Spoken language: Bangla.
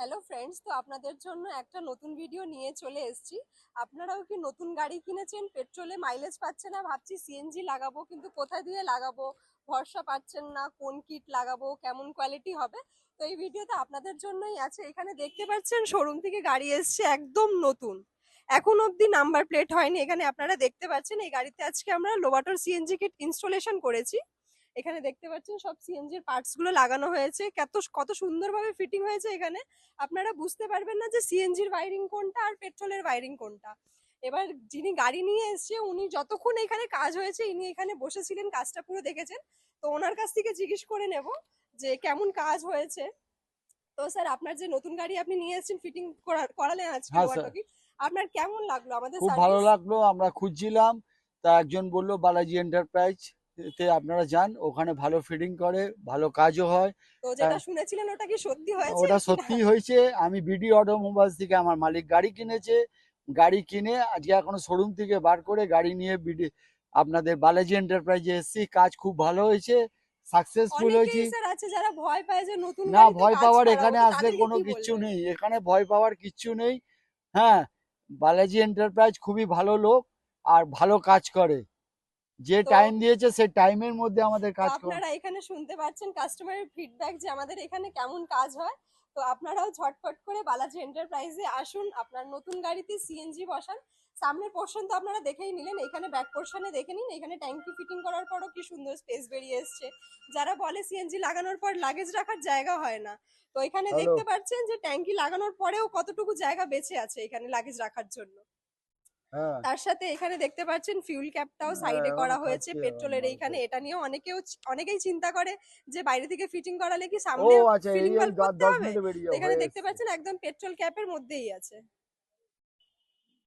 হ্যালো ফ্রেন্ডস, তো আপনাদের জন্য একটা নতুন ভিডিও নিয়ে চলে এসেছি। আপনারাও কি নতুন গাড়ি কিনেছেন, পেট্রোলে মাইলেজ পাচ্ছে না, ভাবছি সিএনজি লাগাবো, কিন্তু কোথায় দিয়ে লাগাবো ভরসা পাচ্ছেন না, কোন কিট লাগাবো, কেমন কোয়ালিটি হবে। তো এই ভিডিওটা আপনাদের জন্যই আছে। এখানে দেখতে পাচ্ছেন শোরুম থেকে গাড়ি এসছে একদম নতুন, এখন অবধি নাম্বার প্লেট হয়নি। এখানে আপনারা দেখতে পাচ্ছেন এই গাড়িতে আজকে আমরা লোবাটোর সিএনজি কিট ইনস্টলেশন করেছি। এখানে দেখতে পাচ্ছেন সব সিএনজির পার্টস গুলো লাগানো হয়েছে, কত কত সুন্দরভাবে ফিটিং হয়েছে। এখানে আপনারা বুঝতে পারবেন না যে সিএনজির ওয়্যারিং কোনটা আর পেট্রোলের ওয়্যারিং কোনটা। এবার যিনি গাড়ি নিয়ে এসছে উনি যতক্ষণ এখানে কাজ হয়েছে ইনি এখানে বসেছিলেন, কাজটা পুরো দেখেছেন। তো ওনার কাছ থেকে জিজ্ঞেস করে নেব যে কেমন কাজ হয়েছে। তো স্যার, আপনার যে নতুন গাড়ি আপনি নিয়ে এসেছেন, ফিটিং করালেন আজকে হ্যাঁ স্যার, ওয়াটকি, আপনার কেমন লাগলো আমাদের খুব ভালো সার্ভিস? লাগলো। আমরা খুঁজছিলাম, তা একজন বললো বালাজি এন্টারপ্রাইজ তে আপনারা যান, ওখানে ভালো ফিটিং করে, ভালো কাজও হয়। তো তা যেটা শুনেছিলেন ওটা কি সত্যি হয়েছে ওটা কিনা? সত্যি হয়েছে। আমি বিডি অটোমোবাইলস থেকে আমার মালিক গাড়ি কিনেছে, গাড়ি কিনে আজকে এখনো শোরুম থেকে বার করে গাড়ি নিয়ে আপনাদের বালাজি এন্টারপ্রাইজে এসেছি। কাজ খুব ভালো হয়েছে, সাকসেসফুল অনেকেই হয়েছি। স্যার আছে যারা ভয় পায় যে নতুন না, গাড়িতে ভয় কাজ পাওয়ার করাবো, এখানে তো আসলে তাদেরকে কোনো কি কিচ্ছু বলবেন? নেই, এখানে ভয় পাওয়ার কিচ্ছু নেই। হ্যাঁ, বালাজি এন্টারপ্রাইজ খুবই ভালো লোক আর ভালো কাজ করে। যে তো টাইম দিয়েছে সে টাইমের মধ্যে আমাদের তো কাজ কর। আপনারা এখানে শুনতে পাচ্ছেন কাস্টমারের ফিডব্যাক যে আমাদের এখানে কেমন কাজ হয়। তো আপনারাও ঝটপট করে বালাজি এন্টারপ্রাইজে আসুন, আপনার নতুন গাড়িতে সিএনজি বসান। সামনের পোর্শন তো আপনারা দেখেই নিলেন, এখানে ব্যাক পোর্শনে দেখে নিন। এখানে ট্যাঙ্কি ফিটিং করার পরও কি সুন্দর স্পেস বেরিয়ে এসছে। যারা বলে সিএনজি লাগানোর পর লাগেজ রাখার জায়গা হয় না, তো এখানে হ্যালো। দেখতে পাচ্ছেন যে ট্যাঙ্কি লাগানোর পরেও কতটুকু জায়গা বেঁচে আছে এখানে লাগেজ রাখার জন্য। হ্যাঁ। তার সাথে এখানে দেখতে পাচ্ছেন ফিউল ক্যাপটাও হ্যাঁ, সাইডে এখনো করা হয়েছে খাচ্ছে পেট্রোলের এইখানে। মানুষে। এটা নিয়েও অনেকেই চিন্তা করে যে বাইরে থেকে ফিটিং করালে কি ও সামনে আচ্ছা, এই ফিলিং এই ভালভ করতে দশ হবে। মিনিটে বেরিয়ে তো যাও, এখানে হয়ে দেখতে এসছে। পাচ্ছেন একদম পেট্রোল ক্যাপের মধ্যেই আছে।